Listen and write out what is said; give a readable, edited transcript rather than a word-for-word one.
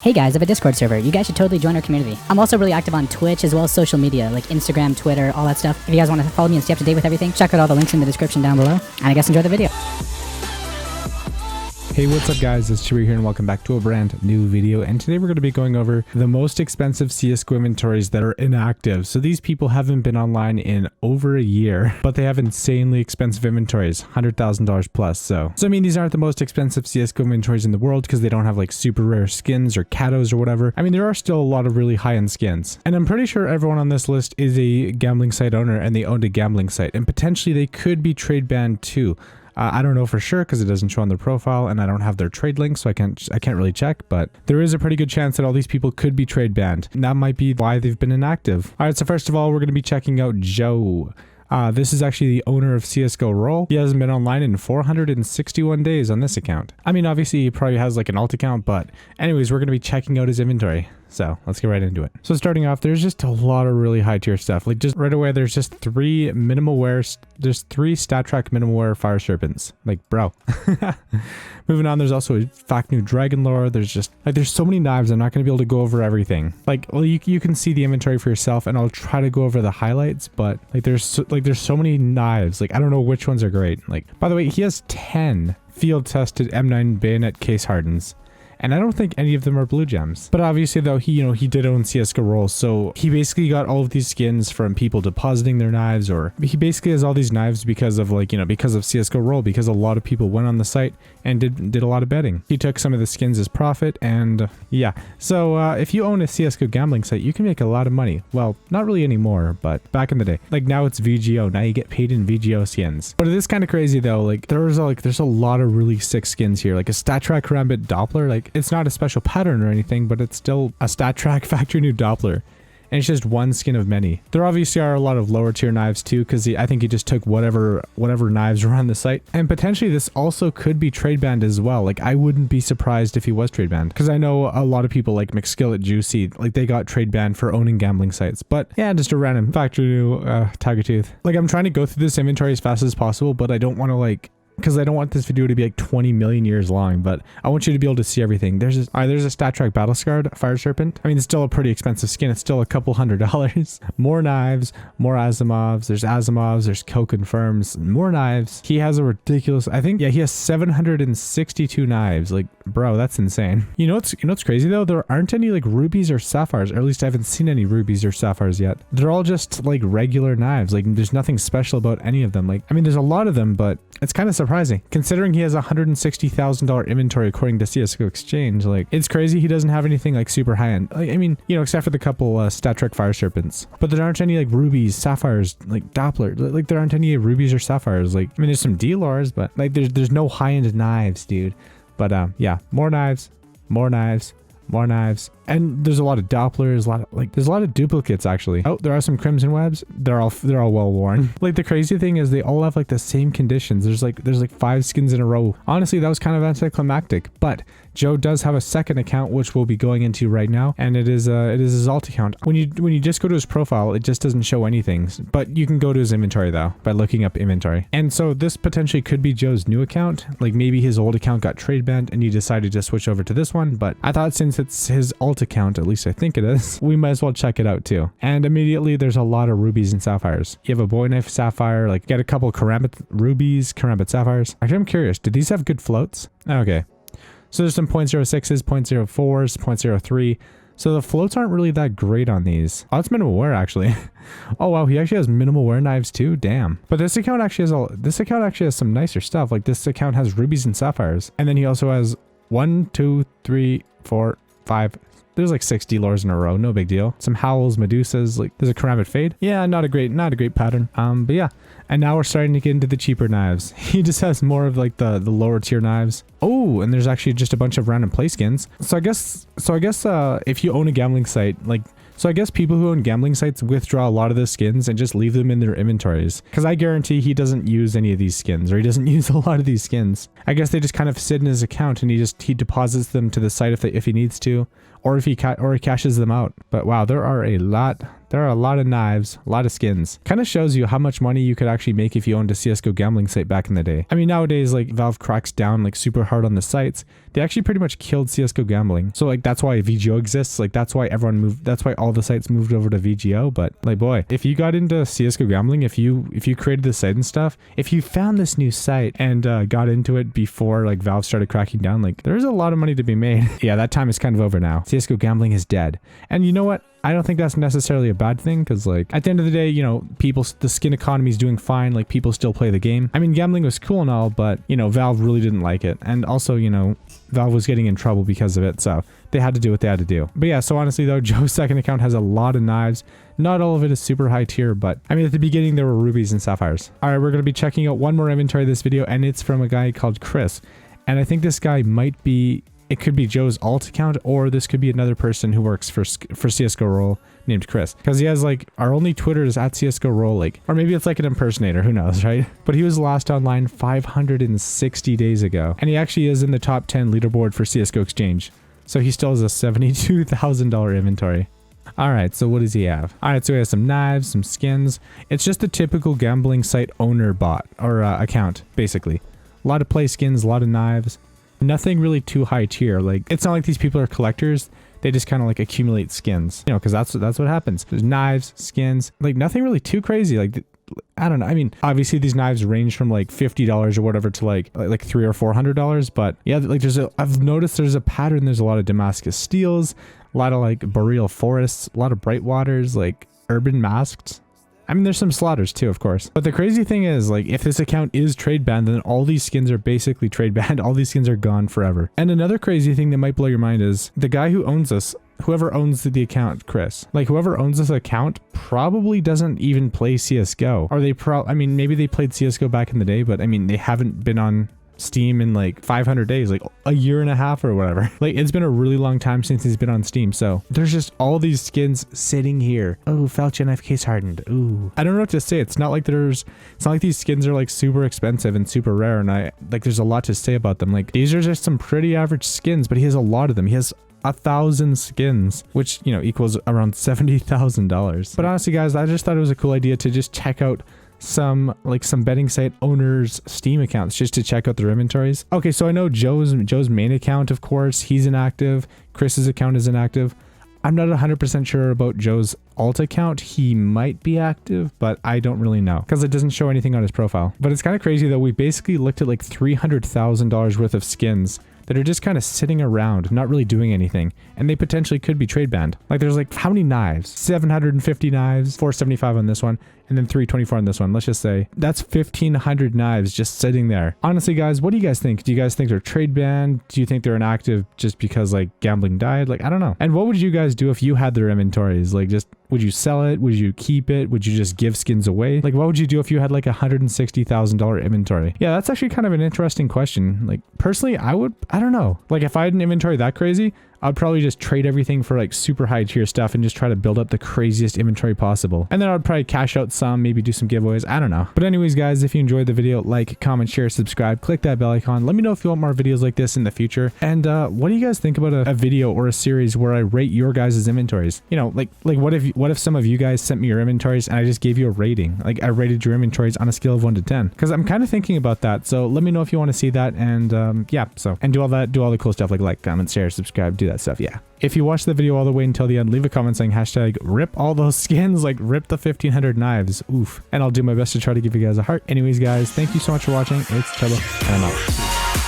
Hey guys, I have a Discord server. You guys should totally join our community. I'm also really active on Twitch as well as social media like Instagram, Twitter, all that stuff. If you guys want to follow me and stay up to date with everything, check out all the links in the description down below. And I guess enjoy the video. Hey, what's up guys, it's Chewy here and welcome back to a brand new video, and today we're going to be going over the most expensive CSGO inventories that are inactive. So these people haven't been online in over a year, but they have insanely expensive inventories, $100,000 plus. So I mean, these aren't the most expensive CSGO inventories in the world because they don't have like super rare skins or catos or whatever. I mean, there are still a lot of really high-end skins, and I'm pretty sure everyone on this list is a gambling site owner and they owned a gambling site, and potentially they could be trade banned too. I don't know for sure because it doesn't show on their profile and I don't have their trade link, so I can't really check, but there is a pretty good chance that all these people could be trade banned. And that might be why they've been inactive. All right, so first of all, we're going to be checking out Joe. This is actually the owner of CSGO Roll. He hasn't been online in 461 days on this account. I mean, obviously he probably has like an alt account, but anyways, we're going to be checking out his inventory. So let's get right into it. So starting off, there's just a lot of really high tier stuff. Like just right away, there's just three stat track minimal wear fire serpents. Like, bro. Moving on, there's also a fact new dragon lore. There's just like, there's so many knives. I'm not going to be able to go over everything. Like, well, you can see the inventory for yourself and I'll try to go over the highlights, but like there's so many knives. Like, I don't know which ones are great. Like, by the way, he has 10 field tested M9 bayonet case hardens. And I don't think any of them are blue gems. But obviously though, he did own CSGO Roll, so he basically got all of these skins from people depositing their knives, or he basically has all these knives because of like, because of CSGO Roll, because a lot of people went on the site and did a lot of betting. He took some of the skins as profit, and yeah. So if you own a CSGO gambling site, you can make a lot of money. Well, not really anymore, but back in the day. Like now it's VGO, now you get paid in VGO skins. But it is kind of crazy though, like there's a lot of really sick skins here, like a StatTrak Karambit Doppler. Like, it's not a special pattern or anything, but it's still a StatTrak factory new Doppler. And it's just one skin of many. There obviously are a lot of lower tier knives too, because I think he just took whatever knives were on the site. And potentially this also could be trade banned as well. Like, I wouldn't be surprised if he was trade banned, because I know a lot of people like McSkillet Juicy, like they got trade banned for owning gambling sites. But yeah, just a random factory new Tiger Tooth. Like, I'm trying to go through this inventory as fast as possible, but I don't want to like, because I don't want this video to be like 20 million years long, but I want you to be able to see everything. There's a StatTrak Battle Scarred Fire Serpent. I mean, it's still a pretty expensive skin. It's still a couple $100. More knives, more Asimovs. There's Asimovs, there's kill confirms, more knives. He has a ridiculous, I think, yeah, he has 762 knives. Like, bro, that's insane. You know what's crazy though? There aren't any like rubies or sapphires, or at least I haven't seen any rubies or sapphires yet. They're all just like regular knives. Like, there's nothing special about any of them. Like, I mean, there's a lot of them, but it's kind of surprising considering he has a $160,000 inventory according to CSGO Exchange. Like, it's crazy he doesn't have anything like super high end. Like, I mean, except for the couple StatTrak Fire Serpents, but there aren't any like rubies, sapphires, like Doppler. Like, there aren't any rubies or sapphires. Like, I mean, there's some D-lores, but like there's no high end knives, dude. But yeah, more knives, more knives, more knives. And there's a lot of Dopplers, there's a lot of duplicates actually. Oh, there are some Crimson Webs. They're all well worn. Like, the crazy thing is they all have like the same conditions. There's like 5 skins in a row. Honestly, that was kind of anticlimactic, but Joe does have a second account, which we'll be going into right now, and it is his alt account. When you just go to his profile, it just doesn't show anything, but you can go to his inventory though by looking up inventory. And so this potentially could be Joe's new account. Like, maybe his old account got trade banned and he decided to switch over to this one, but I thought since it's his alt account, at least I think it is, we might as well check it out too. And immediately there's a lot of rubies and sapphires. You have a boy knife sapphire, like, get a couple Karambit rubies, Karambit sapphires. Actually, I'm curious, do these have good floats? Okay, so there's some 0.06s, 0.04s, 0.03. So the floats aren't really that great on these. Oh, it's minimal wear actually. Oh wow, he actually has minimal wear knives too. Damn. But this account actually has some nicer stuff. Like, this account has rubies and sapphires, and then he also has 1, 2, 3, 4, 5. There's like 6 D-lores in a row, no big deal. Some Howls, Medusas, like there's a Karambit Fade. Yeah, not a great pattern. But yeah. And now we're starting to get into the cheaper knives. He just has more of like the lower tier knives. Oh, and there's actually just a bunch of random play skins. So I guess if you own a gambling site, like, so I guess people who own gambling sites withdraw a lot of the skins and just leave them in their inventories. Because I guarantee he doesn't use any of these skins, or he doesn't use a lot of these skins. I guess they just kind of sit in his account and he deposits them to the site if he needs to, or if he cashes them out. But wow, there are a lot There are a lot of knives, a lot of skins. Kind of shows you how much money you could actually make if you owned a CSGO gambling site back in the day. I mean, nowadays, like, Valve cracks down like super hard on the sites. They actually pretty much killed CSGO gambling. So like, that's why VGO exists. Like, that's why everyone moved, that's why all the sites moved over to VGO. But like, boy, if you got into CSGO gambling, if you created the site and stuff, if you found this new site and got into it before like Valve started cracking down, like, there's a lot of money to be made. Yeah, that time is kind of over now. CSGO gambling is dead. And you know what? I don't think that's necessarily a bad thing, because like, at the end of the day, you know, the skin economy is doing fine. Like, people still play the game. I mean, gambling was cool and all, but you know, Valve really didn't like it. And also, you know, Valve was getting in trouble because of it. So they had to do what they had to do. But yeah, so honestly though, Joe's second account has a lot of knives. Not all of it is super high tier, but I mean, at the beginning there were rubies and sapphires. All right, we're going to be checking out one more inventory this video, and it's from a guy called Chris. And I think this guy might be, it could be Joe's alt account, or this could be another person who works for CSGO Roll named Chris. Because he has like, our only Twitter is at CSGO Roll, like, or maybe it's like an impersonator, who knows, right? But he was last online 560 days ago. And he actually is in the top 10 leaderboard for CSGO Exchange. So he still has a $72,000 inventory. All right, so what does he have? All right, so he has some knives, some skins. It's just a typical gambling site owner bot, or account, basically. A lot of play skins, a lot of knives. Nothing really too high tier. Like, it's not like these people are collectors. They just kind of like accumulate skins, you know, because that's what happens. There's knives, skins, like nothing really too crazy. Like, I don't know. I mean, obviously these knives range from like $50 or whatever to like $300 or $400. But yeah, like I've noticed there's a pattern. There's a lot of Damascus steels, a lot of like boreal forests, a lot of bright waters, like urban masked. I mean, there's some slaughters too, of course. But the crazy thing is, like, if this account is trade banned, then all these skins are basically trade banned. All these skins are gone forever. And another crazy thing that might blow your mind is the guy who owns this, whoever owns the account, Chris, like, whoever owns this account probably doesn't even play CSGO. Or they I mean, maybe they played CSGO back in the day, but I mean, they haven't been on Steam in like 500 days, like a year and a half or whatever. Like, it's been a really long time since he's been on Steam. So there's just all these skins sitting here. Oh, Falchion knife case hardened. Ooh, I don't know what to say. It's not like these skins are like super expensive and super rare, and there's a lot to say about them. Like, these are just some pretty average skins, but he has a lot of them. He has 1,000 skins, which, you know, equals around $70,000. But honestly, guys, I just thought it was a cool idea to just check out some betting site owners' Steam accounts just to check out their inventories. Okay, so I know Joe's main account, of course, he's inactive. Chris's account is inactive. I'm not 100% sure about Joe's alt account. He might be active, but I don't really know because it doesn't show anything on his profile. But it's kind of crazy though. We basically looked at like $300,000 worth of skins that are just kind of sitting around, not really doing anything, and they potentially could be trade banned. Like, there's like, how many knives? 750 knives, 475 on this one, and then 324 on this one. Let's just say that's 1,500 knives just sitting there. Honestly, guys, what do you guys think? Do you guys think they're trade banned? Do you think they're inactive just because like gambling died? Like, I don't know. And what would you guys do if you had their inventories? Like, just, would you sell it? Would you keep it? Would you just give skins away? Like, what would you do if you had like $160,000 inventory? Yeah, that's actually kind of an interesting question. Like, personally, I don't know. Like, if I had an inventory that crazy, I'd probably just trade everything for like super high tier stuff and just try to build up the craziest inventory possible. And then I'd probably cash out some, maybe do some giveaways. I don't know. But anyways, guys, if you enjoyed the video, like, comment, share, subscribe, click that bell icon. Let me know if you want more videos like this in the future. And what do you guys think about a video or a series where I rate your guys' inventories? You know, like what if some of you guys sent me your inventories and I just gave you a rating? Like, I rated your inventories on a scale of 1 to 10. Because I'm kind of thinking about that. So let me know if you want to see that. And yeah, so, and do all the cool stuff like, comment, share, subscribe, do that stuff. Yeah. If you watch the video all the way until the end, leave a comment saying hashtag rip all those skins, like rip the 1,500 knives. Oof. And I'll do my best to try to give you guys a heart. Anyways, guys, thank you so much for watching. It's Turbo, and I'm out.